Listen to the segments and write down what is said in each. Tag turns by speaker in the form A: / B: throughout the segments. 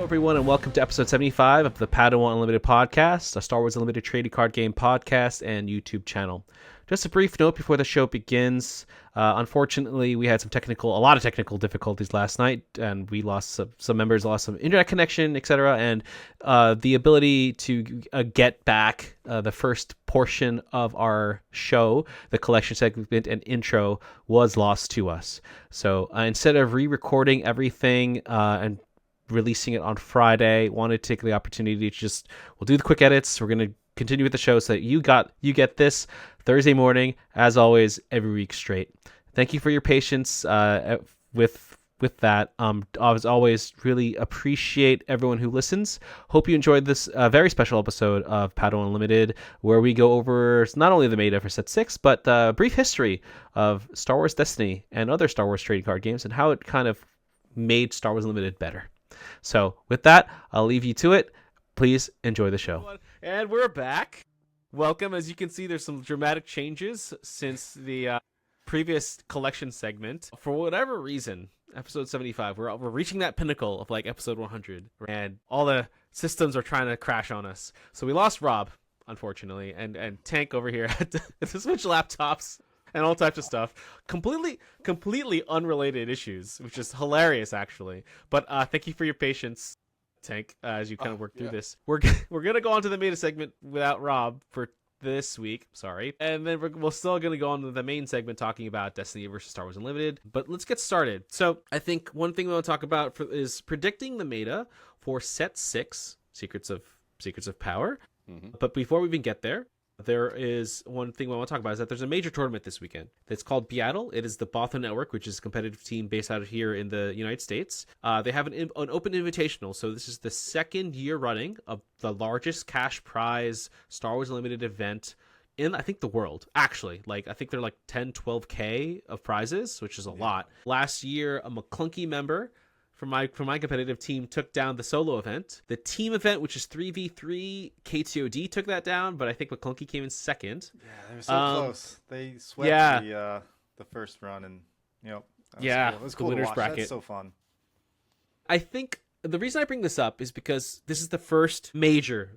A: Hello, everyone, and welcome to episode 75 of the Padawan Unlimited podcast, a Star Wars Unlimited trading card game podcast and YouTube channel. Just a brief note before the show begins. Unfortunately, we had a lot of technical difficulties last night, and we lost some members, lost some internet connection, etc. And the ability to get back the first portion of our show, the collection segment and intro, was lost to us. So instead of re-recording everything and releasing it on Friday, wanted to take the opportunity to we'll do the quick edits. We're going to continue with the show so that you get this Thursday morning, as always, every week straight. Thank you for your patience with that. As always, really appreciate everyone who listens. Hope you enjoyed this very special episode of Padawan Unlimited, where we go over not only the meta for Set 6, but a brief history of Star Wars Destiny and other Star Wars trading card games and how it kind of made Star Wars Unlimited better. So with that, I'll leave you to it. Please enjoy the show. And we're back. Welcome. As you can see, there's some dramatic changes since the previous collection segment. For whatever reason, episode 75, we're reaching that pinnacle of like episode 100, and all the systems are trying to crash on us. So we lost Rob, unfortunately, and Tank over here had to switch laptops and all types of stuff. Completely unrelated issues, which is hilarious, actually. But thank you for your patience, Tank, as you kind of work through this. We're going to go on to the meta segment without Rob for this week. Sorry. And then we're still going to go on to the main segment talking about Destiny versus Star Wars Unlimited. But let's get started. So I think one thing we want to talk about is predicting the meta for Set 6, Secrets of Power. Mm-hmm. But before we even get there, there is one thing we want to talk about is that there's a major tournament this weekend that's called Beatle. It is the Botho Network, which is a competitive team based out of here in the United States. They have an open invitational. So this is the second year running of the largest cash prize Star Wars Unlimited event in, I think, the world. Actually, I think they're like 10, 12K of prizes, which is a lot. Last year, a McClunky member from my competitive team took down the solo event. The team event, which is 3v3, KTOD took that down, but I think McClunky came in second.
B: Yeah, they were so close. They swept the first run, and cool. It was cool
A: the
B: to
A: winners
B: watch.
A: bracket.
B: That's so fun.
A: I think the reason I bring this up is because this is the first major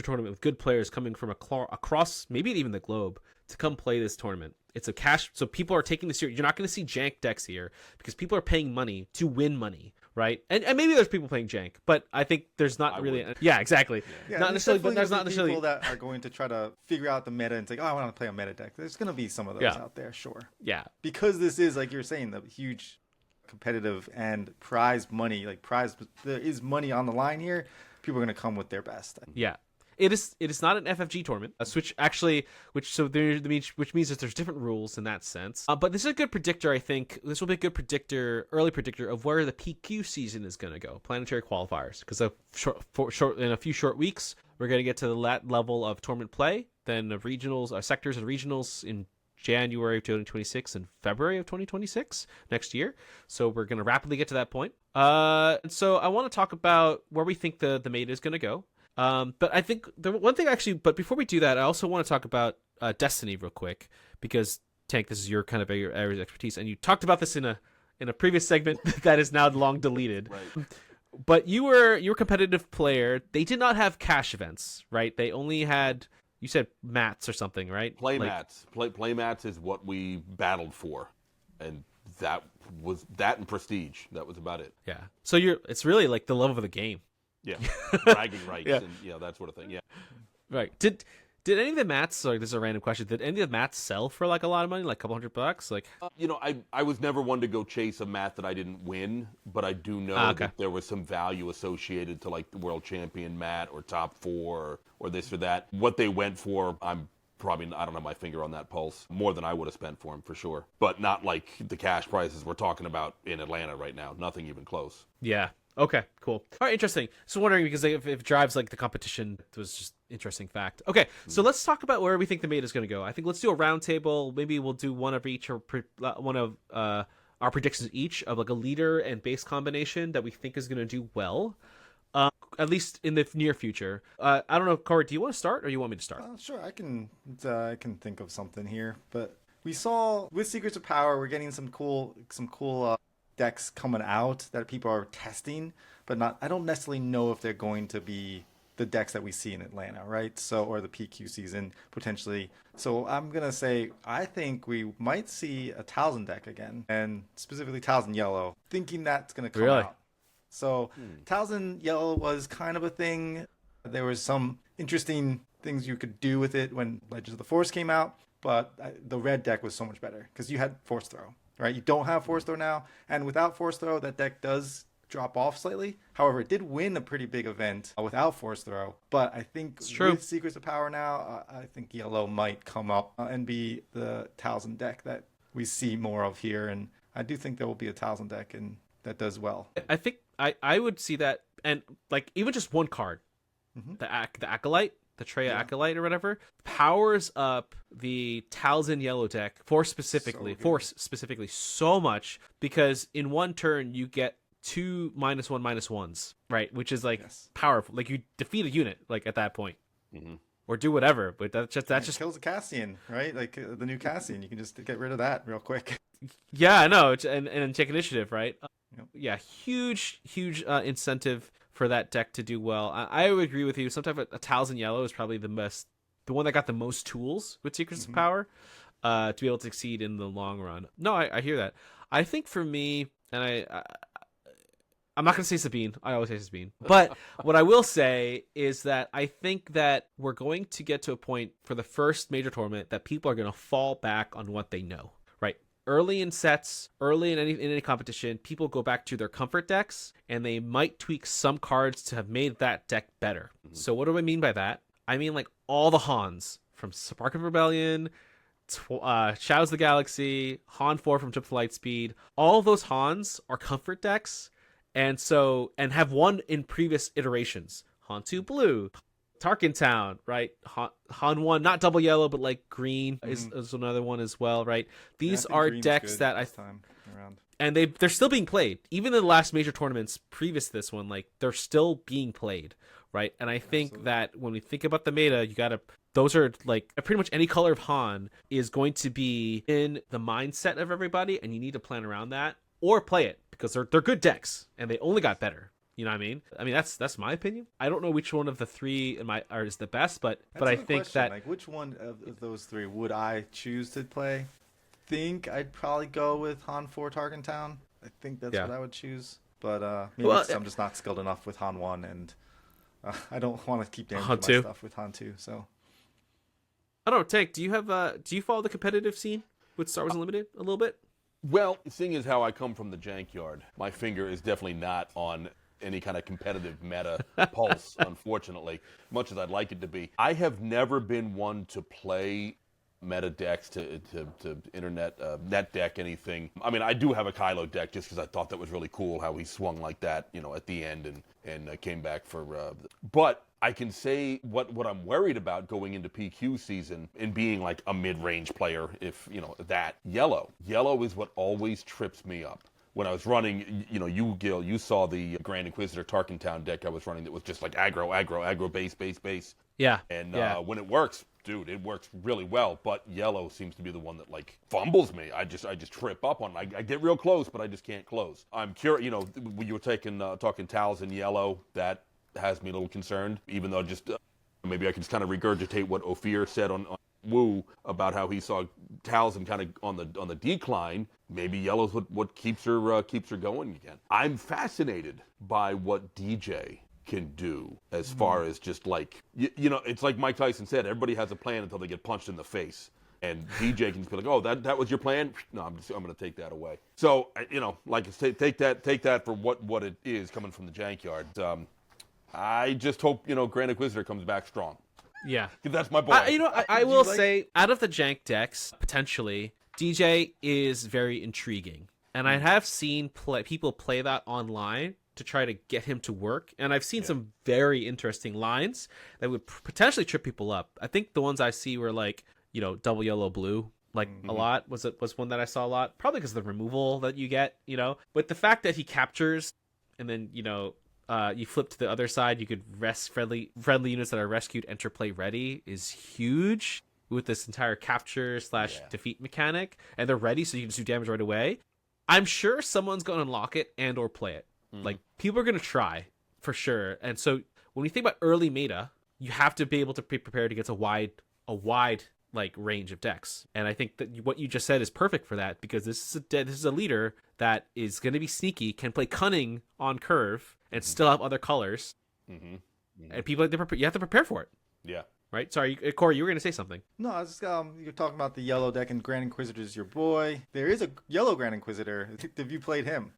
A: tournament with good players coming from across maybe even the globe to come play this tournament. It's a cash, so people are taking this here. You're not going to see jank decks here because people are paying money to win money, right? And maybe there's people playing jank, but I think there's not really. Yeah, exactly.
B: Yeah,
A: not necessarily, but there's not necessarily
B: people that are going to try to figure out the meta and say, "Oh, I want to play a meta deck." There's going to be some of those out there, sure.
A: Yeah,
B: because this is, like you're saying, the huge competitive and prize money. There is money on the line here. People are going to come with their best.
A: Yeah. It is not an FFG tournament, which means that there's different rules in that sense. But this is a good predictor, I think. This will be a good early predictor of where the PQ season is going to go, planetary qualifiers. Because in a few short weeks, we're going to get to the level of tournament play, then the regionals, sectors and regionals in January of 2026 and February of 2026 next year. So we're going to rapidly get to that point. And so I want to talk about where we think the meta is going to go. But I think the one thing but before we do that, I also want to talk about Destiny real quick, because Tank, this is your kind of area of expertise, and you talked about this in a previous segment that is now long deleted.
C: Right.
A: But you were a competitive player. They did not have cash events, right? They only had, you said, mats or something, right?
C: Mats. Play mats is what we battled for, and that was that and prestige. That was about it.
A: Yeah. So it's really like the love of the game.
C: Yeah, bragging rights and that sort of thing. Yeah,
A: right. Did any of the mats? Sorry, this is a random question. Did any of the mats sell for like a lot of money, like a couple $100? Like,
C: I was never one to go chase a mat that I didn't win, but I do know that there was some value associated to like the world champion mat or top 4 or this or that. What they went for, I don't have my finger on that pulse. More than I would have spent for them for sure, but not like the cash prices we're talking about in Atlanta right now. Nothing even close.
A: Yeah. Okay, cool. All right, interesting. So wondering, because if it drives like the competition, it was just interesting fact. Okay, so let's talk about where we think the meta is going to go. I think let's do a round table. Maybe we'll do one of each, or one of our predictions each of like a leader and base combination that we think is going to do well, at least in the near future. I don't know, Corey, do you want to start or you want me to start?
B: Sure, I can think of something here, but we saw with Secrets of Power, we're getting some cool decks coming out that people are testing, but not. I don't necessarily know if they're going to be the decks that we see in Atlanta, right? So, or the PQ season potentially. So I'm gonna say I think we might see a Talzin deck again, and specifically Talzin Yellow, thinking that's gonna come
A: Really?
B: out. So Talzin Yellow was kind of a thing. There was some interesting things you could do with it when Legends of the Force came out, but the red deck was so much better because you had Force Throw, right? You don't have Force Throw now, and without Force Throw, that deck does drop off slightly. However, it did win a pretty big event without Force Throw. But I think with Secrets of Power now, I think Yellow might come up and be the Talzin deck that we see more of here. And I do think there will be a Talzin deck and that does well.
A: I think I would see that, and like even just one card, the Acolyte, the Treya Acolyte or whatever, powers up the Talzin Yellow deck Force specifically so much, because in one turn you get 2 -1/-1s, right? Which is like powerful. Like you defeat a unit like at that point, or do whatever. But that just
B: kills a Cassian, right? Like the new Cassian, you can just get rid of that real quick.
A: Yeah, I know, and take initiative, right?
B: Yep.
A: Yeah, huge incentive for that deck to do well. I would agree with you. Sometimes a Talzin Yellow is probably the one that got the most tools with Secrets of Power, to be able to succeed in the long run. No, I hear that. I think for me, and I'm not going to say Sabine. I always say Sabine. But what I will say is that I think that we're going to get to a point for the first major tournament that people are going to fall back on what they know, right? Early in sets, early in any competition, people go back to their comfort decks, and they might tweak some cards to have made that deck better. So what do I mean by that? I mean like all the Hans, from Spark of Rebellion, Shadows of the Galaxy, Han 4 from Trip to Lightspeed. All of those Hans are comfort decks, and have won in previous iterations. Han 2 Blue, Tarkin Town, right? Han 1, not double yellow, but like green is another one as well, right? These are decks that time around. And they're still being played. Even in the last major tournaments previous to this one, like they're still being played, right? And I think that when we think about the meta, those are like pretty much any color of Han is going to be in the mindset of everybody, and you need to plan around that or play it because they're good decks and they only got better. You know what I mean? That's my opinion. I don't know which one of the three is the best, but I think
B: question. Like which one of those three would I choose to play? Think I'd probably go with Han 4 Tarkin Town. I think that's what I would choose. But maybe I'm just not skilled enough with Han 1, and I don't want to keep damaging my stuff with Han 2. So
A: I don't know. Tank, do you follow the competitive scene with Star Wars Unlimited a little bit?
C: Well, seeing as how I come from the Jankyard, my finger is definitely not on any kind of competitive meta pulse, unfortunately, much as I'd like it to be. I have never been one to play meta decks to internet net deck anything. I mean, I do have a Kylo deck just because I thought that was really cool how he swung like that, at the end and came back for. But I can say what I'm worried about going into PQ season and being like a mid-range player, if that yellow is what always trips me up. When I was running, Gil, you saw the Grand Inquisitor Tarkin Town deck I was running that was just like aggro, base.
A: Yeah.
C: And when it works, dude, it works really well. But yellow seems to be the one that like fumbles me. I just trip up on it. I get real close, but I just can't close. I'm curious, when you were talking Talzin Yellow, that has me a little concerned, even though just maybe I can just kind of regurgitate what Ophir said on Woo about how he saw Talzin kind of on the decline. Maybe yellow's what keeps her going again. I'm fascinated by what DJ can do as far as just like it's like Mike Tyson said, everybody has a plan until they get punched in the face. And DJ can just be like, oh, that was your plan? No, I'm going to take that away. So take that for what it is coming from the Jankyard. I just hope Grand Inquisitor comes back strong.
A: Yeah,
C: that's my boy.
A: I will say, out of the jank decks, potentially DJ is very intriguing, and I have seen people play that online to try to get him to work, and I've seen some very interesting lines that would potentially trip people up. I think the ones I see were like double yellow blue, like a lot was one that I saw a lot, probably because of the removal that you get, but the fact that he captures and then you flip to the other side, you could rest friendly units that are rescued, enter play ready is huge with this entire capture / defeat mechanic, and they're ready, so you can just do damage right away. I'm sure someone's going to unlock it and or play it. Like, people are going to try for sure. And so when we think about early meta, you have to be able to be prepared against a wide like range of decks. And I think that what you just said is perfect for that, because this is a leader that is going to be sneaky, can play cunning on curve and still have other colors. And people you have to prepare for it.
C: Yeah.
A: Right? Sorry, Corey, you were going to say something.
B: No, I was just, you're talking about the yellow deck, and Grand Inquisitor is your boy. There is a yellow Grand Inquisitor. Have you played him?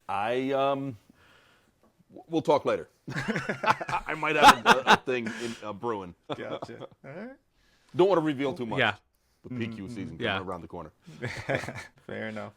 C: We'll talk later. I might have a thing in brewing.
B: Gotcha. All right.
C: Don't want to reveal too much.
A: Yeah.
C: The PQ season coming around the corner.
B: Fair enough.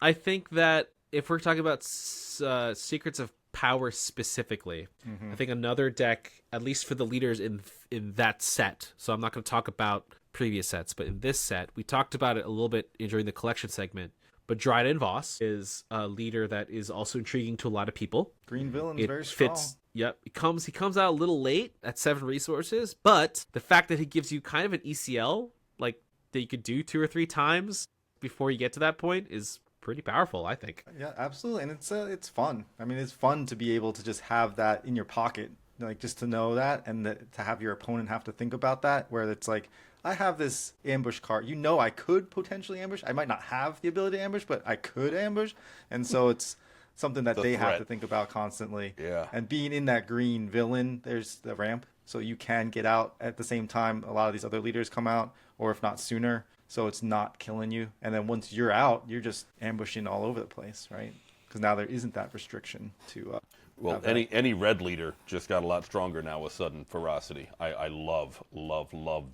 A: I think that if we're talking about Secrets of Power specifically, I think another deck, at least for the leaders in that set, so I'm not going to talk about previous sets, but in this set, we talked about it a little bit during the collection segment, but Dryden Voss is a leader that is also intriguing to a lot of people.
B: Green Villain's very strong.
A: Yep, he comes out a little late at 7 resources, but the fact that he gives you kind of an ECL, like, that you could do 2 or 3 times before you get to that point is pretty powerful, I think.
B: Yeah, absolutely, and it's fun. I mean, it's fun to be able to just have that in your pocket, like, just to know that, and to have your opponent have to think about that, where it's like, I have this ambush card. You know, I could potentially ambush. I might not have the ability to ambush, but I could ambush, and so it's something that they have to think about constantly.
C: Yeah.
B: And being in that green villain, there's the ramp, so you can get out at the same time a lot of these other leaders come out, or if not sooner, so it's not killing you. And then once you're out, you're just ambushing all over the place, right? Because now there isn't that restriction to...
C: well, any red leader just got a lot stronger now with sudden ferocity. I love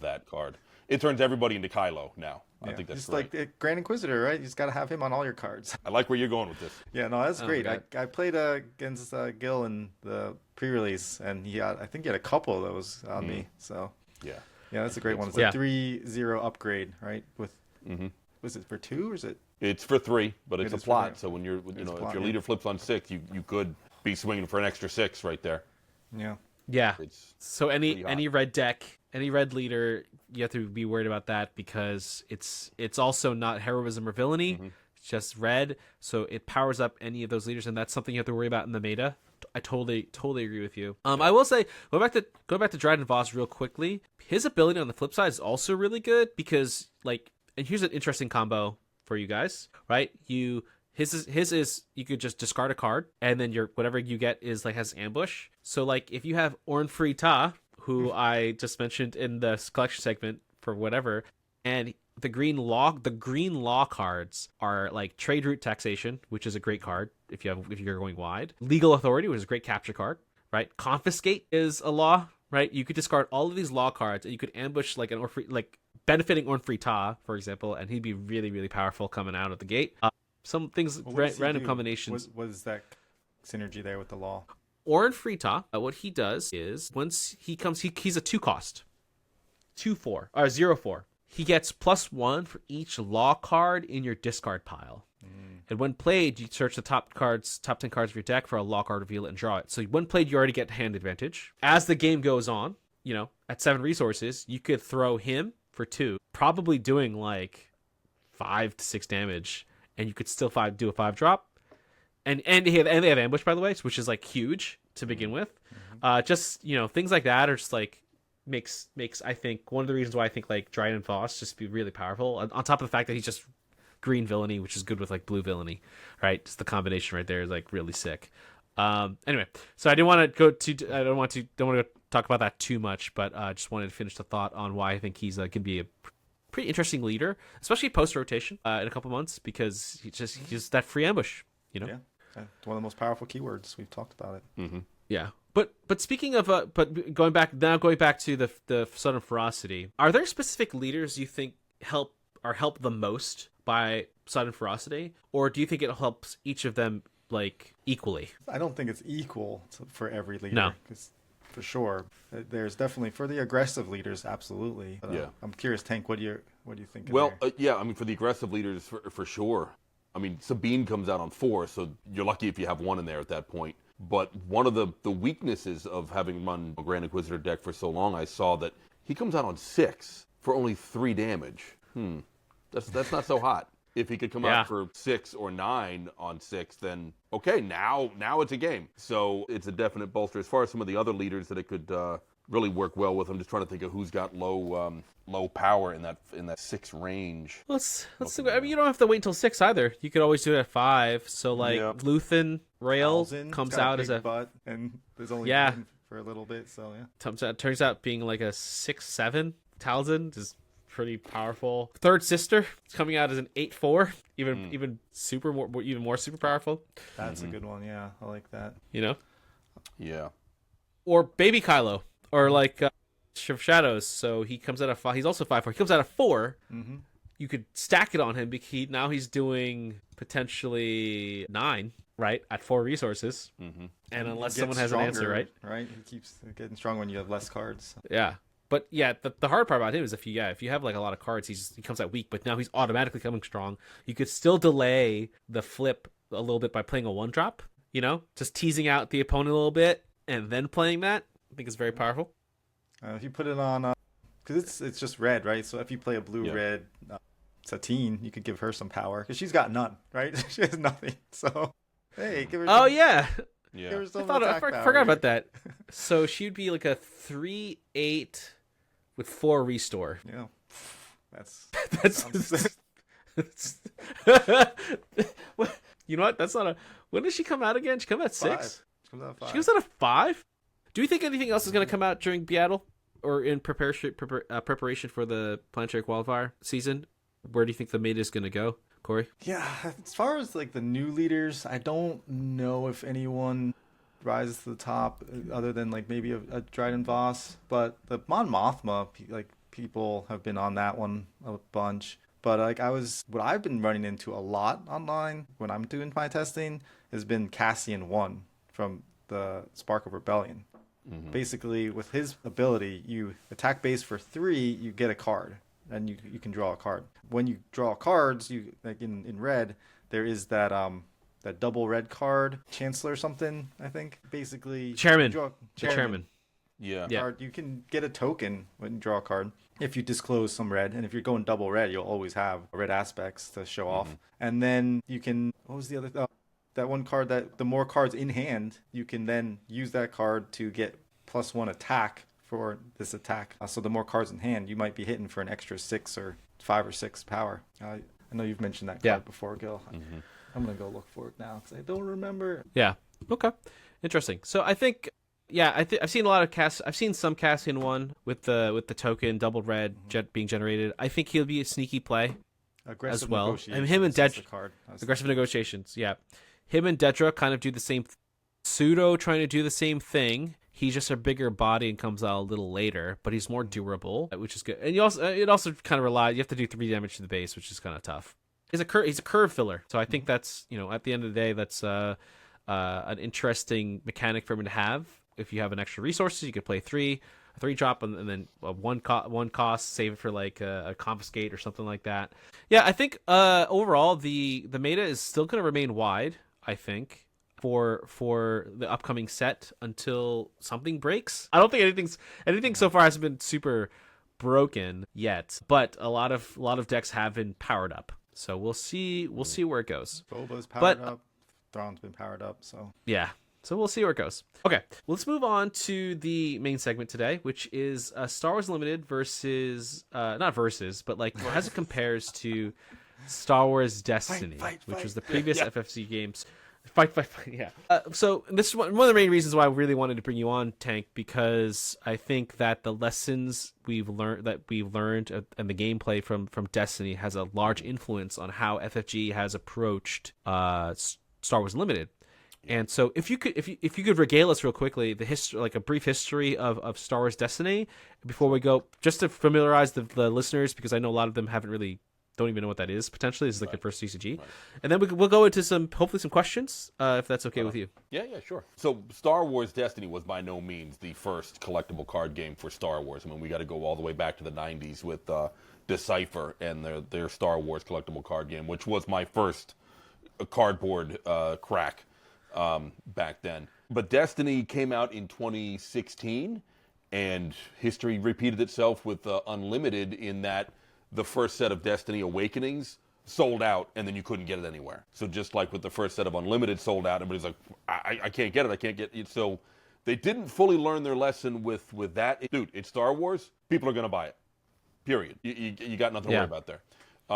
C: that card. It turns everybody into Kylo now. I think that's
B: just
C: great.
B: like Grand Inquisitor, right? You just got to have him on all your cards.
C: I like where you're going with this.
B: Yeah, no, that's great.
A: Okay.
B: I played against Gil in the pre-release, and I think he had a couple of those on me. So
C: yeah,
B: that's a great one. It's a 3-0 upgrade, right? With was it for 2 or is it?
C: It's for 3, but it's a plot.
B: For,
C: so when you're if
B: plot,
C: your leader flips on 6, you could be swinging for an extra 6 right there.
B: Yeah.
A: Yeah.
C: It's
A: so any red deck, any red leader, you have to be worried about that, because it's also not heroism or villainy. It's just red, so it powers up any of those leaders, and that's something you have to worry about in the meta. I totally agree with you. I will say, go back to Dryden Voss real quickly. His ability on the flip side is also really good, because and here's an interesting combo for you guys, right? His is you could just discard a card, and then whatever you get is has ambush. So if you have Orn Free Ta, who I just mentioned in the collection segment for whatever, and the green law cards are Trade Route Taxation, which is a great card if you're going wide. Legal Authority, which is a great capture card, right? Confiscate is a law, right? You could discard all of these law cards, and you could ambush an Orn Free, benefiting Orn Free Ta, for example, and he'd be really, really powerful coming out of the gate. Some things, random combinations.
B: What is that synergy there with the law?
A: Orn Free Ta, what he does is once he comes, he's a 2 cost, 2/4 or 0/4. He gets +1 for each law card in your discard pile. And when played, you search the top 10 cards of your deck for a law card, reveal it, and draw it. So when played, you already get hand advantage. As the game goes on, at 7 resources, you could throw him for 2, probably doing 5 to 6 damage, and you could still do a 5-drop. And they have ambush, by the way, which is huge to begin with. Just things like that are just makes I think one of the reasons why I think Dryden Voss just be really powerful. On top of the fact that he's just green villainy, which is good with blue villainy, right? Just the combination right there is really sick. Anyway, so I don't want to talk about that too much, but just wanted to finish the thought on why I think he's can be a pretty interesting leader, especially post rotation in a couple months, because he's that free ambush.
B: Yeah, it's one of the most powerful keywords. We've talked about it.
A: Yeah, but speaking of going back to the sudden ferocity, are there specific leaders you think help the most by sudden ferocity, or do you think it helps each of them equally?
B: I don't think it's equal for every leader.
A: No.
B: For sure, there's definitely for the aggressive leaders, absolutely. But, I'm curious, Tank. What do you think?
C: Well, yeah, I mean, for the aggressive leaders, for sure. I mean, Sabine comes out on 4, so you're lucky if you have 1 in there at that point. But one of the weaknesses of having run a Grand Inquisitor deck for so long, I saw that he comes out on 6 for only 3 damage. That's not so hot. If he could come out for 6 or 9 on 6, then okay, now it's a game. So it's a definite bolster. As far as some of the other leaders that it could really work well with, I'm just trying to think of who's got low power in that 6 range.
A: Let's see. I mean, you don't have to wait until 6 either. You could always do it at 5. So like Luthen Rail comes out as a
B: butt, and there's only one for a little bit. So
A: turns out being like a 6/7. Talzin is pretty powerful. Third Sister is coming out as an 8/4, even more super powerful.
B: That's a good one. Yeah, I like that.
A: You know.
C: Yeah.
A: Or Baby Kylo, or like Shadows. So he comes out of 5. He's also 5/4. He comes out of 4.
B: Mm-hmm.
A: You could stack it on him because now he's doing potentially 9, right, at 4 resources.
C: Mm-hmm.
A: And unless someone has an answer, right?
B: Right. He keeps getting stronger when you have less cards. So.
A: Yeah. But yeah, the hard part about him is if you have like a lot of cards, he comes out weak. But now he's automatically coming strong. You could still delay the flip a little bit by playing a 1-drop. You know, just teasing out the opponent a little bit and then playing that. I think it's very powerful.
B: If you put it on, because it's just red, right? So if you play a blue-red Satine, you could give her some power because she's got none, right? She has nothing. So hey, give her.
A: Oh yeah.
C: Yeah.
A: I forgot about that. So she'd be like a 3/8 with 4 restore.
B: Yeah, that's
A: you know what? That's not a. When does she come out again? She come out at 6.
B: She comes out at 5.
A: She comes out at 5. Do you think anything else is going to come out during Beatle or in preparation for the planetary qualifier season? Where do you think the meta is going to go, Corey?
B: Yeah, as far as like the new leaders, I don't know if anyone rises to the top other than like maybe a Dryden Voss, but the Mon Mothma, like people have been on that one a bunch. But like what I've been running into a lot online when I'm doing my testing has been Cassian 1 from the Spark of Rebellion. Mm-hmm. Basically, with his ability, you attack base for 3, you get a card, and you can draw a card. When you draw cards, you like in red, there is that double red card, Chancellor something, I think. Basically,
A: Chairman.
B: Chairman.
C: Yeah.
B: Card. You can get a token when you draw a card if you disclose some red, and if you're going double red, you'll always have red aspects to show off. And then you can. What was the other? That one card that the more cards in hand, you can then use that card to get +1 attack for this attack. So the more cards in hand, you might be hitting for an extra 6 or 5 or 6 power. I know you've mentioned that card before, Gil. Mm-hmm. I'm gonna go look for it now because I don't remember.
A: Yeah. Okay. Interesting. So I think, I've seen a lot of I've seen some Cassian 1 with the token double red being generated. I think he'll be a sneaky play
B: aggressive
A: as well. And him and aggressive negotiations. Yeah. Him and Dedra kind of do the same. Pseudo trying to do the same thing. He's just a bigger body and comes out a little later, but he's more durable, which is good. And it also kind of relies. You have to do 3 damage to the base, which is kind of tough. He's a curve filler, so I think that's at the end of the day that's an interesting mechanic for him to have. If you have an extra resources, you could play 3 drop and then one cost, save it for like a confiscate or something like that. Yeah, I think overall the meta is still going to remain wide. I think for the upcoming set until something breaks. I don't think anything so far hasn't been super broken yet, but a lot of decks have been powered up. So we'll see where it goes.
B: Boba's powered up. Thrawn's been powered up. So
A: yeah. So we'll see where it goes. Okay, let's move on to the main segment today, which is Star Wars Unlimited versus not versus, but like as it compares to Star Wars Destiny, which was the previous FFC games. Fight, yeah. So this is one of the main reasons why I really wanted to bring you on, Tank, because I think that the lessons we've learned and the gameplay from Destiny has a large influence on how FFG has approached Star Wars Unlimited. And so if you could regale us real quickly the history, like a brief history of Star Wars Destiny before we go, just to familiarize the listeners, because I know a lot of them don't even know what that is. Potentially, this is like the first CCG, and then we'll go into hopefully some questions, if that's okay with you.
C: Yeah, sure. So Star Wars Destiny was by no means the first collectible card game for Star Wars. I mean, we got to go all the way back to the '90s with Decipher and their Star Wars collectible card game, which was my first cardboard crack back then. But Destiny came out in 2016, and history repeated itself with Unlimited in that the first set of Destiny Awakenings sold out, and then you couldn't get it anywhere. So just like with the first set of Unlimited sold out, everybody's like, I can't get it, I can't get it. So they didn't fully learn their lesson with that. Dude, it's Star Wars. People are going to buy it. Period. You got nothing to worry about there.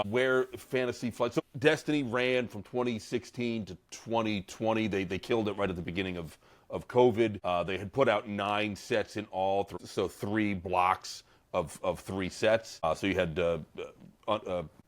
C: Where Fantasy Flight. So Destiny ran from 2016 to 2020. They killed it right at the beginning of COVID. They had put out 9 sets in all, so 3 blocks of 3 sets. So you had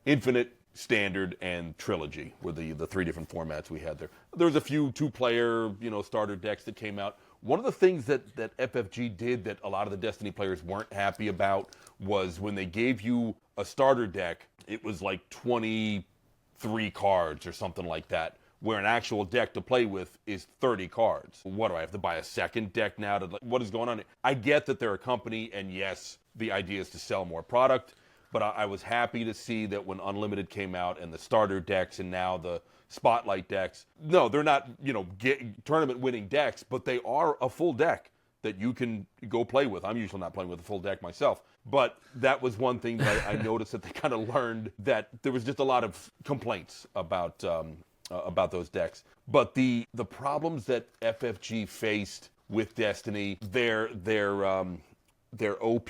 C: Infinite, Standard, and Trilogy were the 3 different formats we had there. There was a few 2-player, starter decks that came out. One of the things that FFG did that a lot of the Destiny players weren't happy about was when they gave you a starter deck, it was like 23 cards or something like that, where an actual deck to play with is 30 cards. What do I have to buy a second deck now? What is going on? I get that they're a company, and yes, the idea is to sell more product, but I was happy to see that when Unlimited came out and the starter decks and now the Spotlight decks, no, they're not, tournament winning decks, but they are a full deck that you can go play with. I'm usually not playing with a full deck myself, but that was one thing that I noticed that they kind of learned, that there was just a lot of complaints about those decks. But the problems that FFG faced with Destiny, their OP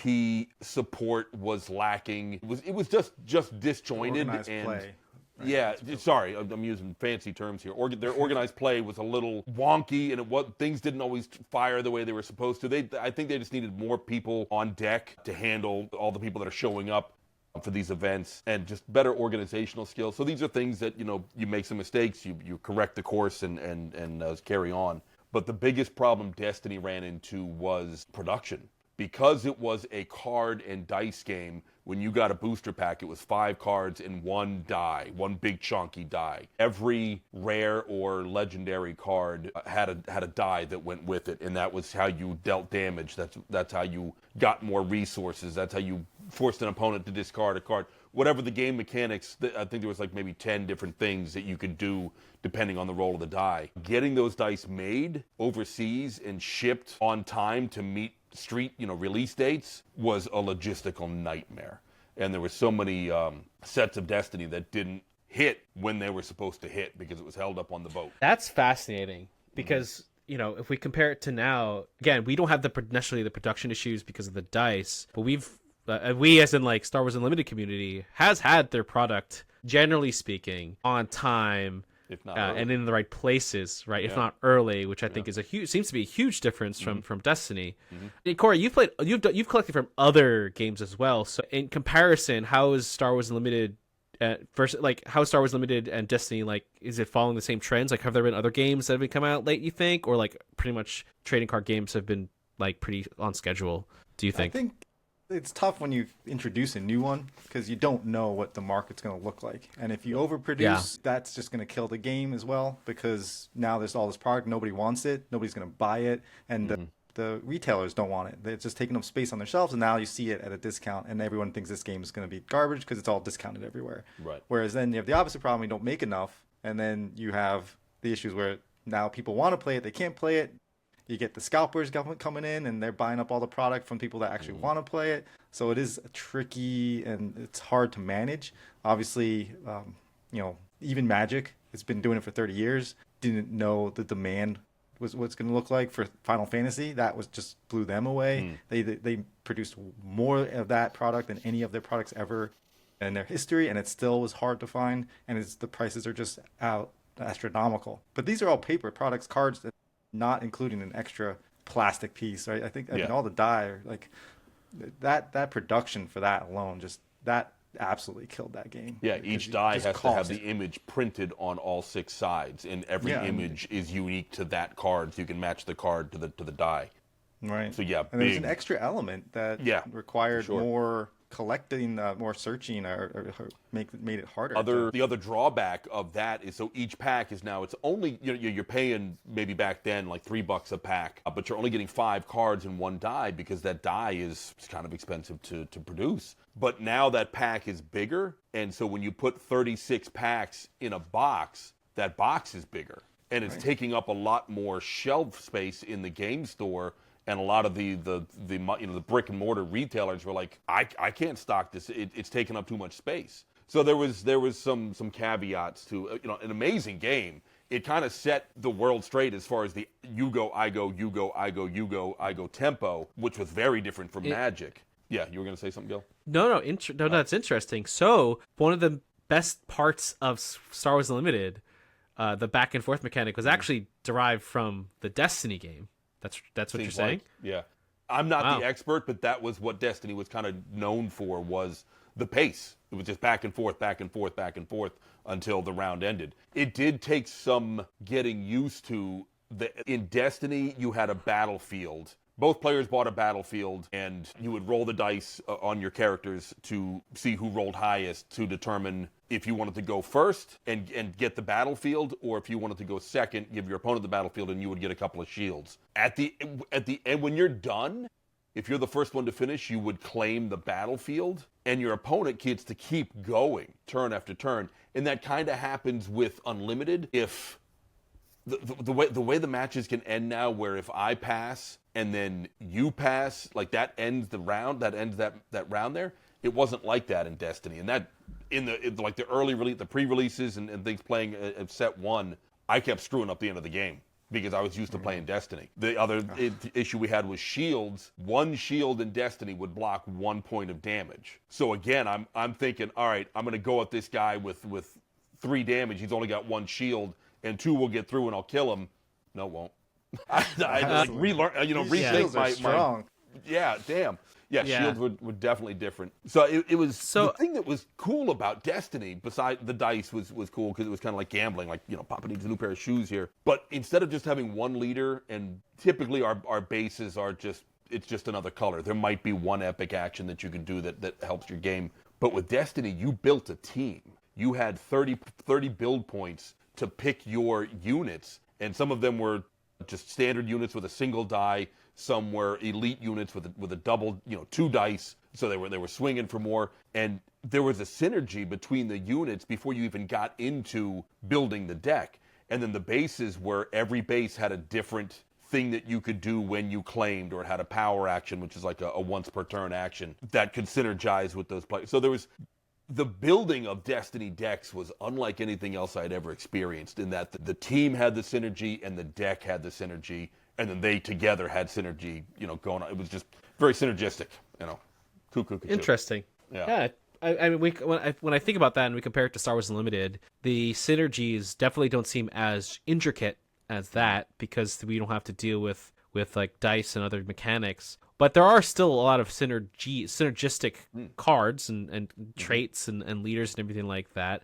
C: support was lacking. It was just disjointed.
B: Organized
C: and
B: play. Right.
C: Yeah, sorry, I'm using fancy terms here. Their organized play was a little wonky, and things didn't always fire the way they were supposed to. I think they just needed more people on deck to handle all the people that are showing up for these events, and just better organizational skills. So these are things that, you make some mistakes, you correct the course and carry on. But the biggest problem Destiny ran into was production. Because it was a card and dice game, when you got a booster pack, it was 5 cards and 1 die, 1 big chunky die. Every rare or legendary card had a die that went with it, and that was how you dealt damage. That's how you got more resources. That's how you forced an opponent to discard a card. Whatever the game mechanics, I think there was like maybe 10 different things that you could do depending on the roll of the die. Getting those dice made overseas and shipped on time to meet street release dates was a logistical nightmare, and there were so many sets of Destiny that didn't hit when they were supposed to hit because it was held up on the boat.
A: That's fascinating because if we compare it to now, again, we don't have necessarily the production issues because of the dice, but we as in like Star Wars Unlimited community has had their product, generally speaking, on time,
C: if not
A: and in the right places, right? If not early, which I think is seems to be a huge difference from Destiny. And Corey, you've collected from other games as well. So in comparison, how is Star Wars Unlimited how is Star Wars Limited and Destiny, like, is it following the same trends? Like, have there been other games that have been come out late, you think, or like pretty much trading card games have been like pretty on schedule? Do you think?
B: I think it's tough when you introduce a new one because you don't know what the market's going to look like. And if you overproduce, that's just going to kill the game as well, because now there's all this product, nobody wants it, nobody's going to buy it, and the retailers don't want it. It's just taking up space on their shelves, and now you see it at a discount, and everyone thinks this game is going to be garbage because it's all discounted everywhere.
C: Right.
B: Whereas then you have the opposite problem, you don't make enough, and then you have the issues where now people want to play it, they can't play it. You get the scalpers coming in, and they're buying up all the product from people that actually want to play it. So it is tricky, and it's hard to manage. Obviously, even Magic has been doing it for 30 years. Didn't know the demand was what's going to look like for Final Fantasy. That was just blew them away. They produced more of that product than any of their products ever in their history, and it still was hard to find. And the prices are just astronomical. But these are all paper products, cards that. Not including an extra plastic piece, right? I mean, all the die are like that production for that alone, just that absolutely killed that game.
C: Yeah, each die has to have the image printed on all 6 sides, and every image is unique to that card, so you can match the card to the die.
B: Right.
C: So
B: and there's an extra element that required more collecting, more searching, or made it harder.
C: The other drawback of that is, so each pack is now, it's only, you're paying maybe back then like $3 a pack, but you're only getting 5 cards in 1 die because that die is kind of expensive to produce. But now that pack is bigger, and so when you put 36 packs in a box, that box is bigger, and it's taking up a lot more shelf space in the game store. And a lot of the brick and mortar retailers were like, I can't stock this. It's taking up too much space. So there was some caveats to an amazing game. It kind of set the world straight as far as the you go, I go, you go, I go, you go, I go tempo, which was very different from Magic. Yeah, you were going to say something, Gil?
A: No, that's interesting. So one of the best parts of Star Wars Unlimited, the back and forth mechanic, was actually derived from the Destiny game. That's what you're saying?
C: Yeah. I'm not the expert, but that was what Destiny was kind of known for, was the pace. It was just back and forth, back and forth, back and forth until the round ended. It did take some getting used to. In Destiny, you had a battlefield. Both players bought a battlefield, and you would roll the dice on your characters to see who rolled highest to determine if you wanted to go first and get the battlefield, or if you wanted to go second, give your opponent the battlefield, and you would get a couple of shields. At the end, when you're done, if you're the first one to finish, you would claim the battlefield, and your opponent gets to keep going turn after turn. And that kind of happens with Unlimited. If the way the matches can end now, where if I pass and then you pass, like that ends the round, that ends that round there. It wasn't like that in Destiny, and that in the early release, the pre-releases and things playing at set 1, I kept screwing up the end of the game because I was used to playing Destiny. The other issue we had was shields. One shield in Destiny would block 1 point of damage. So again, I'm thinking, all right, I'm going to go at this guy with 3 damage. He's only got 1 shield, and 2 will get through and I'll kill him. No, it won't. I like relearn, rethink my
B: strong.
C: Yeah, damn. Yeah, shields were definitely different. So it was the thing that was cool about Destiny, besides the dice was cool because it was kind of like gambling, like, Papa needs a new pair of shoes here. But instead of just having one leader, and typically our bases are it's just another color. There might be one epic action that you can do that helps your game. But with Destiny, you built a team. You had 30 build points to pick your units, and some of them were just standard units with a single die. Some were elite units with a double, 2 dice. So they were swinging for more. And there was a synergy between the units before you even got into building the deck. And then the bases, where every base had a different thing that you could do when you claimed, or it had a power action, which is like a once per turn action that could synergize with those players. So there was the building of Destiny decks was unlike anything else I'd ever experienced, in that the team had the synergy and the deck had the synergy, and then they together had synergy, going on. It was just very synergistic, Cuckoo.
A: Interesting. Yeah. I mean, when I think about that and we compare it to Star Wars Unlimited, the synergies definitely don't seem as intricate as that, because we don't have to deal with like dice and other mechanics. But there are still a lot of synergistic cards and traits and leaders and everything like that.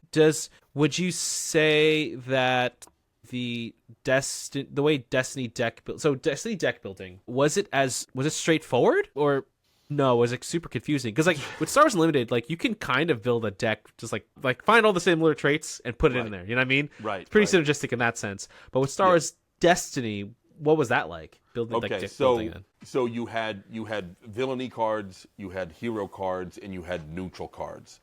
A: Would you say that the way Destiny deck Destiny deck building, was it straightforward, or no, was it super confusing? Because like with Star Wars Unlimited, like you can kind of build a deck just like find all the similar traits and put it in there. You know what I mean?
C: Right.
A: It's pretty synergistic in that sense. But with Star Wars Destiny, what was that like? Building building then?
C: So you had villainy cards, you had hero cards, and you had neutral cards.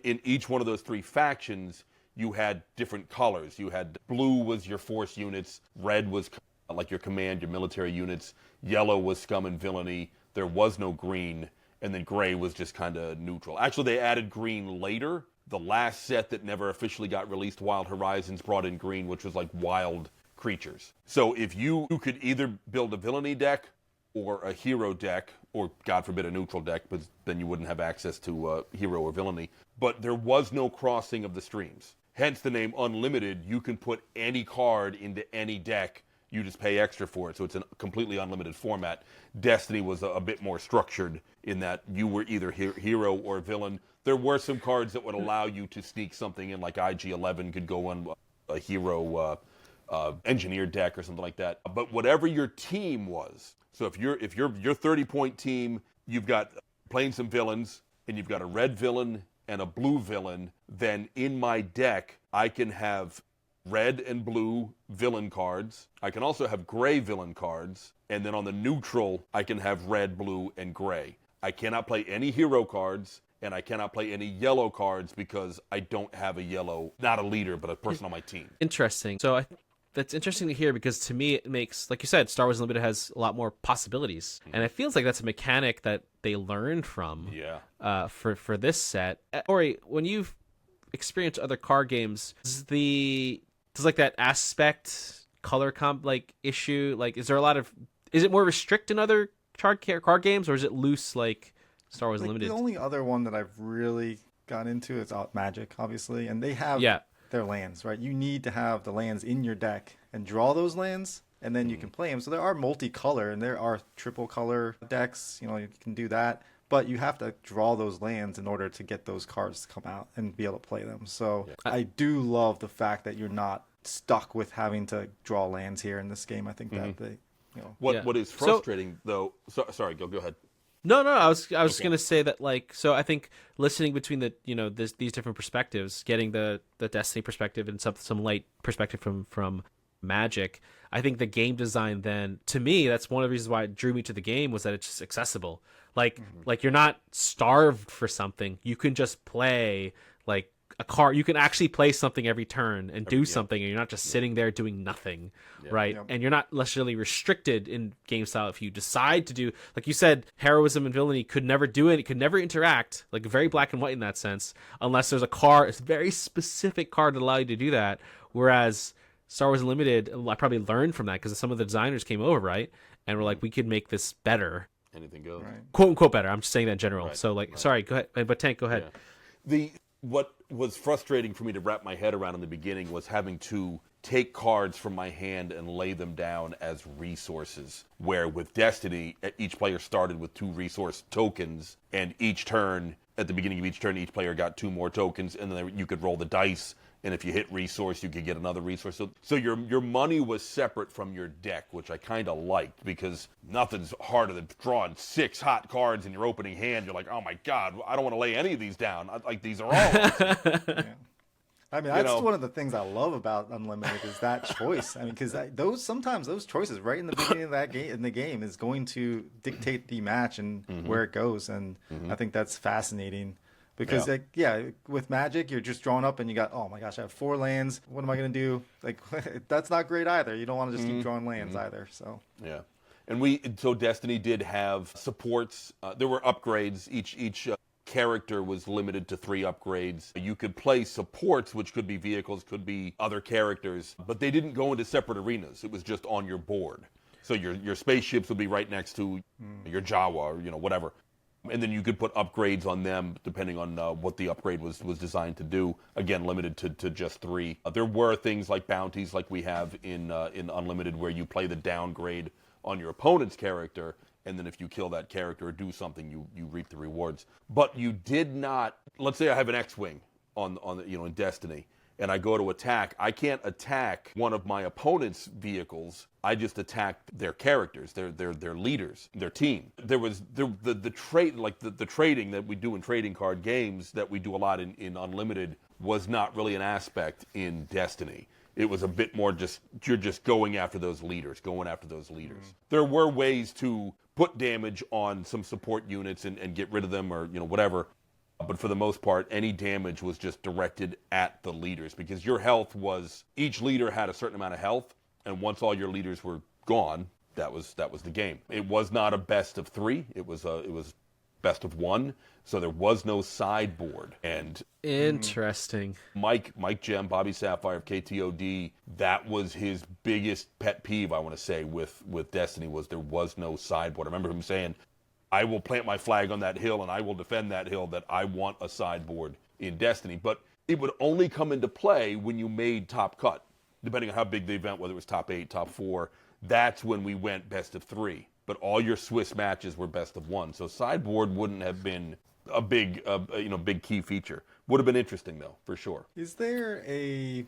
C: In each one of those 3 factions, you had different colors. You had blue was your force units, red was like your command, your military units, yellow was scum and villainy. There was no green, and then gray was just kind of neutral. Actually, they added green later. The last set that never officially got released, Wild Horizons, brought in green, which was like wild creatures. So if you could either build a villainy deck or a hero deck, or God forbid a neutral deck, but then you wouldn't have access to hero or villainy. But there was no crossing of the streams. Hence the name Unlimited. You can put any card into any deck. You just pay extra for it. So it's a completely unlimited format. Destiny was a bit more structured in that you were either hero or villain. There were some cards that would allow you to sneak something in, like IG-11 could go on a hero engineer deck or something like that. But whatever your team was, so if your 30-point team, you've got playing some villains, and you've got a red villain and a blue villain, then in my deck I can have red and blue villain cards. I can also have gray villain cards, and then on the neutral I can have red, blue, and gray. I cannot play any hero cards, and I cannot play any yellow cards because I don't have a yellow, not a leader, but a person on my team.
A: Interesting. So that's interesting to hear, because to me it makes, like you said, Star Wars Unlimited has a lot more possibilities, and it feels like that's a mechanic that they learned from.
C: Yeah.
A: For this set. Ori, when you've experienced other card games, does like that aspect color comp like issue, like is it more restrict in other card games, or is it loose like Star Wars
B: Like,
A: Unlimited?
B: the only other one that I've really got into is Magic, obviously, and they have their lands, right? You need to have the lands in your deck and draw those lands, and then you can play them. So there are multicolor and there are triple color decks. You can do that, but you have to draw those lands in order to get those cards to come out and be able to play them. So I do love the fact that you're not stuck with having to draw lands here in this game. I think that they,
C: What is frustrating though? Sorry, go ahead.
A: No, I was just gonna say that, like, so I think listening between the these different perspectives, getting the Destiny perspective and some light perspective from Magic, I think the game design, then, to me, that's one of the reasons why it drew me to the game, was that it's just accessible. Like you're not starved for something. You can just play like a card. You can actually play something every turn and do something, and you're not just sitting there doing nothing, right? Yep. And you're not necessarily restricted in game style. If you decide to do, like you said, heroism and villainy could never do it. It could never interact, like very black and white in that sense, unless there's a very specific card that allow you to do that. Whereas Star Wars Unlimited, I probably learned from that because some of the designers came over, right, and were like, we could make this better.
C: Anything goes.
B: Right.
A: Quote unquote better. I'm just saying that in general.
C: Right.
A: So sorry, go ahead. But Tank, go ahead.
C: Yeah. What was frustrating for me to wrap my head around in the beginning was having to take cards from my hand and lay them down as resources, where with Destiny, each player started with 2 resource tokens, and at the beginning of each turn, each player got 2 more tokens, and then you could roll the dice, and if you hit resource, you could get another resource. So your money was separate from your deck, which I kind of liked, because nothing's harder than drawing 6 hot cards in your opening hand. You're like, oh my God, I don't want to lay any of these down. These are all awesome.
B: I mean, that's one of the things I love about Unlimited, is that choice. I mean, because sometimes those choices right in the beginning of that game is going to dictate the match and where it goes, and I think that's fascinating. Because with Magic, you're just drawing up and you got, oh my gosh, I have 4 lands. What am I going to do? Like, that's not great either. You don't want to just keep drawing lands either. So
C: yeah, and so Destiny did have supports. There were upgrades. Each character was limited to 3 upgrades. You could play supports, which could be vehicles, could be other characters, but they didn't go into separate arenas. It was just on your board. So your spaceships would be right next to your Jawa or whatever. And then you could put upgrades on them depending on what the upgrade was designed to do. Again, limited to just 3. There were things like bounties, like we have in Unlimited, where you play the downgrade on your opponent's character, and then if you kill that character or do something, you reap the rewards. But you did not. Let's say I have an X-wing on in Destiny, and I go to attack. I can't attack one of my opponent's vehicles. I just attacked their characters, their leaders, their team. There was the trade, like the trading that we do in trading card games that we do a lot in Unlimited, was not really an aspect in Destiny. It was a bit more you're just going after those leaders. There were ways to put damage on some support units and get rid of them, or whatever. But for the most part, any damage was just directed at the leaders, because your health each leader had a certain amount of health, and once all your leaders were gone, that was the game. It was not a best of 3. It was best of 1. So there was no sideboard. And
A: interesting.
C: Mike Gem, Bobby Sapphire of KTOD, that was his biggest pet peeve, I want to say, with Destiny, was there was no sideboard. I remember him saying, I will plant my flag on that hill and I will defend that hill, that I want a sideboard in Destiny. But it would only come into play when you made top cut, depending on how big the event, whether it was top 8, top 4. That's when we went best of 3. But all your Swiss matches were best of 1. So sideboard wouldn't have been a big key feature. Would have been interesting though, for sure.
B: Is there a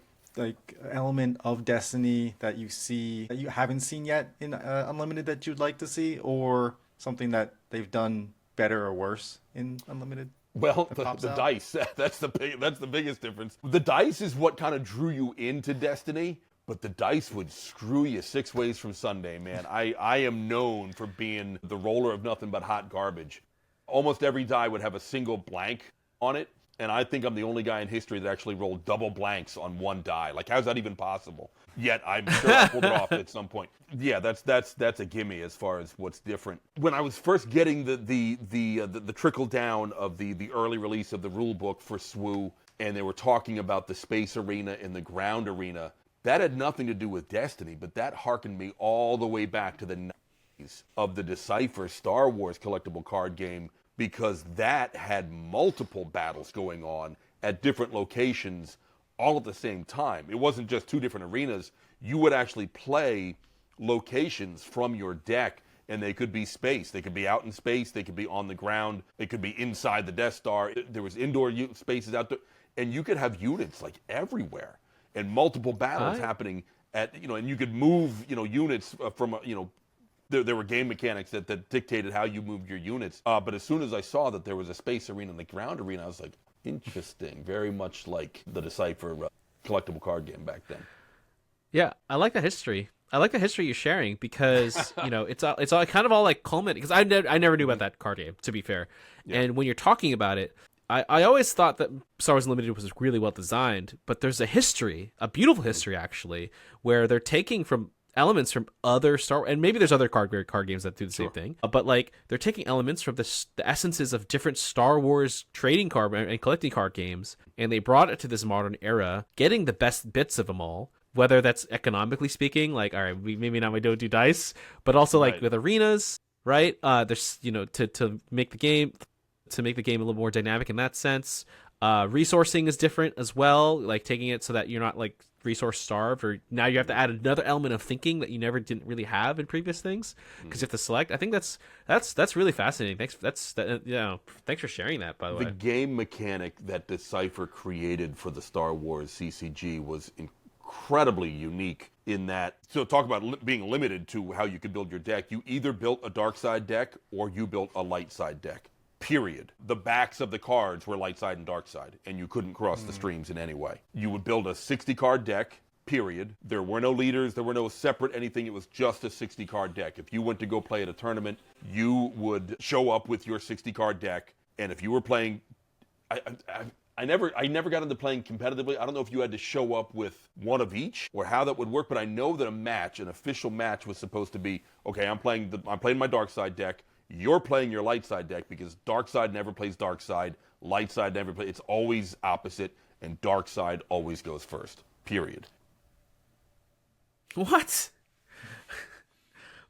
B: element of Destiny that you see that you haven't seen yet in Unlimited that you'd like to see, or something that they've done better or worse in Unlimited?
C: Well, the dice, that's the biggest difference. The dice is what kind of drew you into Destiny, but the dice would screw you 6 ways from Sunday, man. I am known for being the roller of nothing but hot garbage. Almost every die would have a single blank on it, And I think I'm the only guy in history that actually rolled double blanks on one die. Like, how's that even possible? Yet I'm sure I pulled it off at some point. Yeah, that's a gimme as far as what's different. When I was first getting the trickle down of the early release of the rule book for SWU, and they were talking about the space arena and the ground arena, that had nothing to do with Destiny, but that harkened me all the way back to the 90s of the Decipher Star Wars collectible card game, because that had multiple battles going on at different locations all at the same time. It wasn't just two different arenas. You would actually play locations from your deck, and they could be space. They could be out in space. They could be on the ground. They could be inside the Death Star. There was indoor spaces out there, and you could have units like everywhere, and multiple battles happening at, and you could move, units from, there were game mechanics that dictated how you moved your units. But as soon as I saw that there was a space arena and the ground arena, I was like, interesting. Very much like the Decipher collectible card game back then.
A: Yeah, I like that history. I like the history you're sharing because it's all kind of all like culminating. Because I never knew about that card game, to be fair. Yeah. And when you're talking about it, I always thought that Star Wars Unlimited was really well designed, but there's a history, a beautiful history actually, where they're taking from elements from other and maybe there's other card games that do the same thing, but like they're taking elements from the essences of different Star Wars trading card and collecting card games, and they brought it to this modern era, getting the best bits of them all, whether that's economically speaking, like, all right, maybe not we don't do dice, but also like with arenas, right? There's to make the game a little more dynamic in that sense. Resourcing is different as well, like taking it so that you're not like resource starved, or now you have to add another element of thinking that you didn't really have in previous things because you have to select. I think that's really fascinating. Thanks for sharing that, by the way.
C: The game mechanic that Decipher created for the Star Wars CCG was incredibly unique in that, so talk about being limited to how you could build your deck. You either built a dark side deck or you built a light side deck. Period. The backs of the cards were light side and dark side, and you couldn't cross the streams in any way. You would build a 60-card deck, period. There were no leaders. There were no separate anything. It was just a 60-card deck. If you went to go play at a tournament, you would show up with your 60-card deck, and if you were playing... I never got into playing competitively. I don't know if you had to show up with one of each or how that would work, but I know that an official match was supposed to be, okay, I'm playing my dark side deck. You're playing your light side deck, because dark side never plays dark side, light side never plays. It's always opposite, and dark side always goes first. Period.
A: What?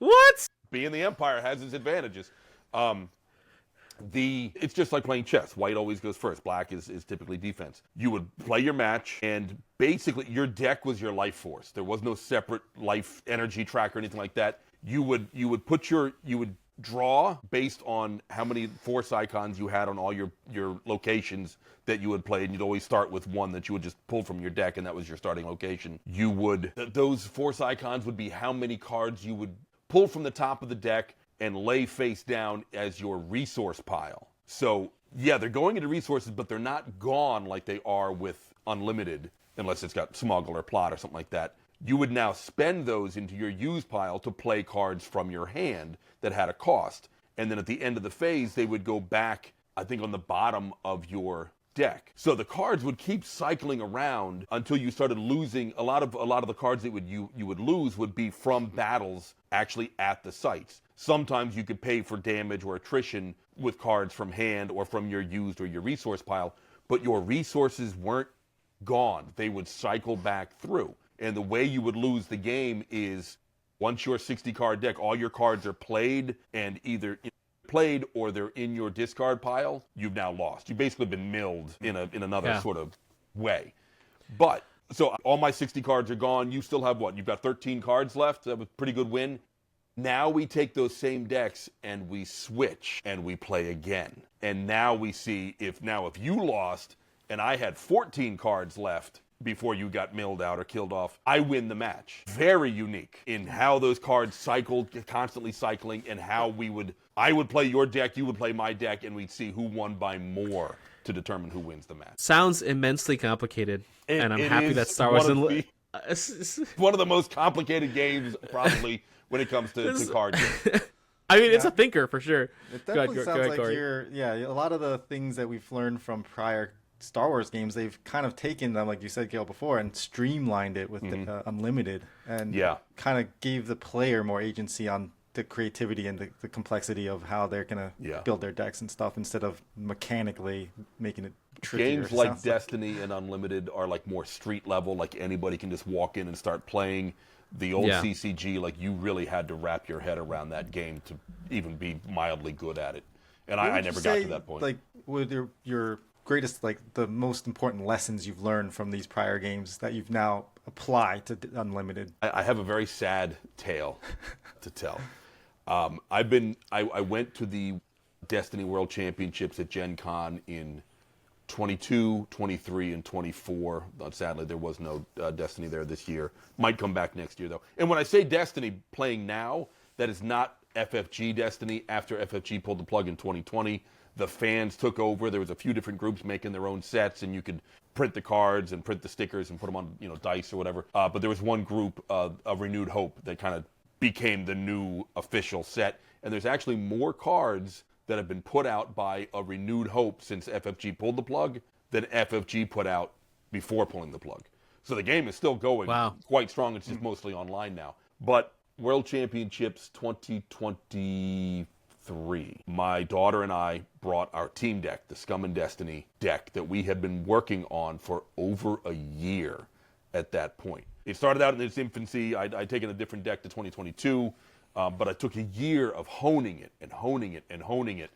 A: What?
C: Being the Empire has its advantages. It's just like playing chess. White always goes first. Black is typically defense. You would play your match, and basically your deck was your life force. There was no separate life energy track or anything like that. You would draw based on how many force icons you had on all your locations that you would play, and you'd always start with one that you would just pull from your deck, and that was your starting location. Those force icons would be how many cards you would pull from the top of the deck and lay face down as your resource pile. So yeah, they're going into resources, but they're not gone like they are with Unlimited, unless it's got smuggle or plot or something like that. You would now spend those into your use pile to play cards from your hand that had a cost. And then at the end of the phase, they would go back, I think, on the bottom of your deck. So the cards would keep cycling around until you started losing. A lot of the cards that you would lose would be from battles actually at the sites. Sometimes you could pay for damage or attrition with cards from hand or from your used or your resource pile, but your resources weren't gone. They would cycle back through. And the way you would lose the game is once your 60-card deck, all your cards are played and either played or they're in your discard pile, you've now lost. You've basically been milled in another sort of way. But, so all my 60 cards are gone. You still have what? You've got 13 cards left. That was a pretty good win. Now we take those same decks and we switch and we play again. And now we see if you lost and I had 14 cards left before you got milled out or killed off, I win the match. Very unique in how those cards cycled, constantly cycling, and how I would play your deck, you would play my deck, and we'd see who won by more to determine who wins the match.
A: Sounds immensely complicated, and I'm happy that Star Wars
C: one of the most complicated games, probably, when it comes to card games.
A: I mean, it's a thinker for sure.
B: It definitely sounds like a lot of the things that we've learned from prior Star Wars games, they've kind of taken them, like you said, Gail, before, and streamlined it with the Unlimited, and kind of gave the player more agency on the creativity and the complexity of how they're going to build their decks and stuff, instead of mechanically making it trickier.
C: Games like Destiny and Unlimited are like more street level, like anybody can just walk in and start playing. The old CCG, like you really had to wrap your head around that game to even be mildly good at it. And I never got to that point.
B: Like, with your greatest, like the most important lessons you've learned from these prior games that you've now applied to Unlimited?
C: I have a very sad tale to tell. I went to the Destiny World Championships at Gen Con in 22, 23, and 24. Sadly, there was no Destiny there this year. Might come back next year, though. And when I say Destiny playing now, that is not FFG Destiny. After FFG pulled the plug in 2020, the fans took over. There was a few different groups making their own sets, and you could print the cards and print the stickers and put them on, dice or whatever. But there was one group, of Renewed Hope, that kind of became the new official set. And there's actually more cards that have been put out by A Renewed Hope since FFG pulled the plug than FFG put out before pulling the plug. So the game is still going quite strong. It's just mostly online now. But World Championships 2023, my daughter and I brought our team deck, the Scum and Destiny deck that we had been working on for over a year at that point. It started out in its infancy. I'd taken a different deck to 2022. But I took a year of honing it and honing it and honing it.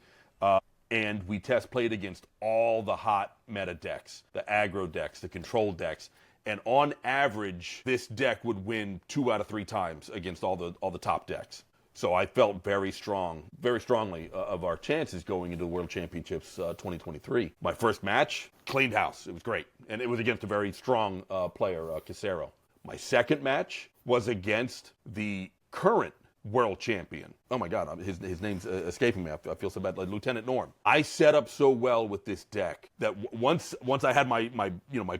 C: And we played against all the hot meta decks, the aggro decks, the control decks. And on average, this deck would win 2 out of 3 times against all the top decks. So I felt very strongly of our chances going into the World Championships 2023. My first match, cleaned house. It was great. And it was against a very strong player, Casero. My second match was against the current world champion. Oh my God, his name's escaping me. I feel so bad. Like Lieutenant Norm. I set up so well with this deck that once I had my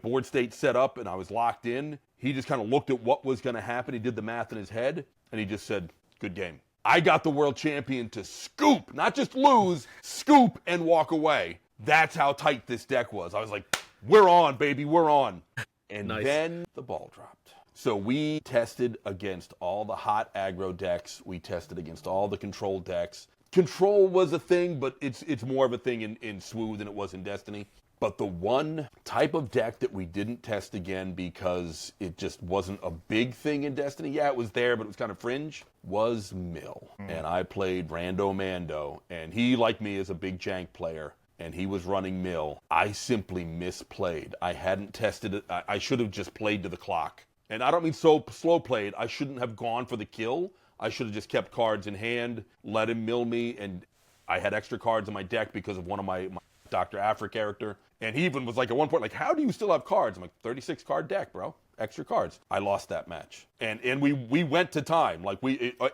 C: board state set up and I was locked in, he just kind of looked at what was going to happen. He did the math in his head and he just said, "Good game." I got the world champion to scoop, not just lose, scoop and walk away. That's how tight this deck was. I was like, "We're on, baby, we're on." And then the ball dropped. So we tested against all the hot aggro decks. We tested against all the control decks. Control was a thing, but it's more of a thing in SWU than it was in Destiny. But the one type of deck that we didn't test again because it just wasn't a big thing in Destiny, yeah, it was there, but it was kind of fringe, was Mill. And I played Rando Mando, and he, like me, is a big jank player. And he was running Mill. I simply misplayed. I hadn't tested it. I should have just played to the clock. And I don't mean so slow played. I shouldn't have gone for the kill. I should have just kept cards in hand, let him mill me, and I had extra cards in my deck because of one of my Dr. Afra character. And he even was like, at one point, like, "How do you still have cards?" I'm like, 36 card deck, bro. Extra cards. I lost that match. And we went to time. Like,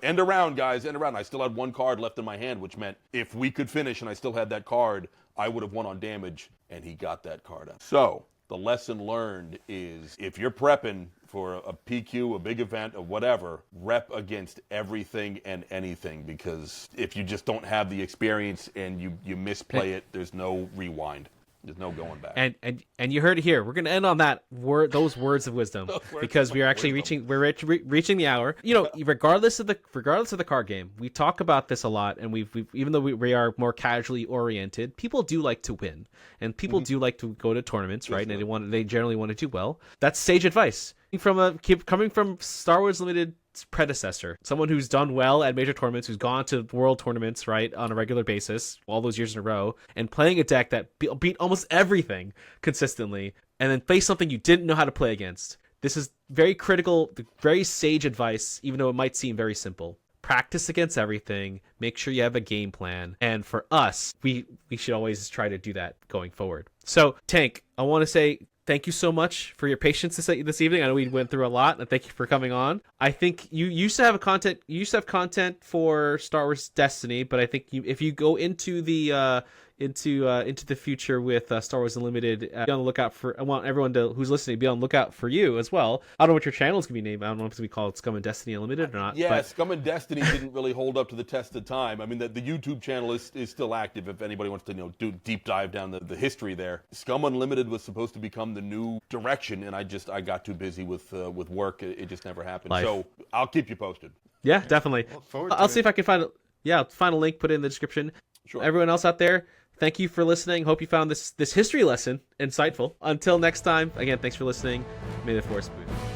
C: end around, guys, end around. I still had 1 card left in my hand, which meant if we could finish and I still had that card, I would have won on damage, and he got that card out. So the lesson learned is if you're prepping for a PQ, a big event, or whatever, rep against everything and anything, because if you just don't have the experience and you misplay it, there's no rewind. There's no going back.
A: And you heard it here. We're going to end on that those words of wisdom because we are actually reaching the hour. Regardless of the card game, we talk about this a lot, and we've even though we are more casually oriented, people do like to win, and people do like to go to tournaments, right? And they generally want to do well. That's sage advice coming from Star Wars Limited predecessor, someone who's done well at major tournaments, who's gone to world tournaments, right, on a regular basis, all those years in a row, and playing a deck that beat almost everything consistently, and then face something you didn't know how to play against. This is very critical, very sage advice, even though it might seem very simple. Practice against everything. Make sure you have a game plan. And for us, we should always try to do that going forward. So, Tank, I want to say thank you so much for your patience this evening. I know we went through a lot, and thank you for coming on. I think you used to have content for Star Wars Destiny, but I think if you go into the into the future with Star Wars Unlimited. Be on the lookout for. I want everyone who's listening be on the lookout for you as well. I don't know what your channel is gonna be named. I don't know if it's gonna be called Scum and Destiny Unlimited or not.
C: Yeah,
A: but...
C: Scum and Destiny didn't really hold up to the test of time. I mean, the YouTube channel is still active if anybody wants to do deep dive down the history there. Scum Unlimited was supposed to become the new direction, and I got too busy with work. It just never happened.
A: Life.
C: So I'll keep you posted.
A: Yeah, definitely. I'll see if I can find it. Yeah, find a link, put it in the description.
C: Sure.
A: Everyone else out there, thank you for listening. Hope you found this history lesson insightful. Until next time, again, thanks for listening. May the Force be with you.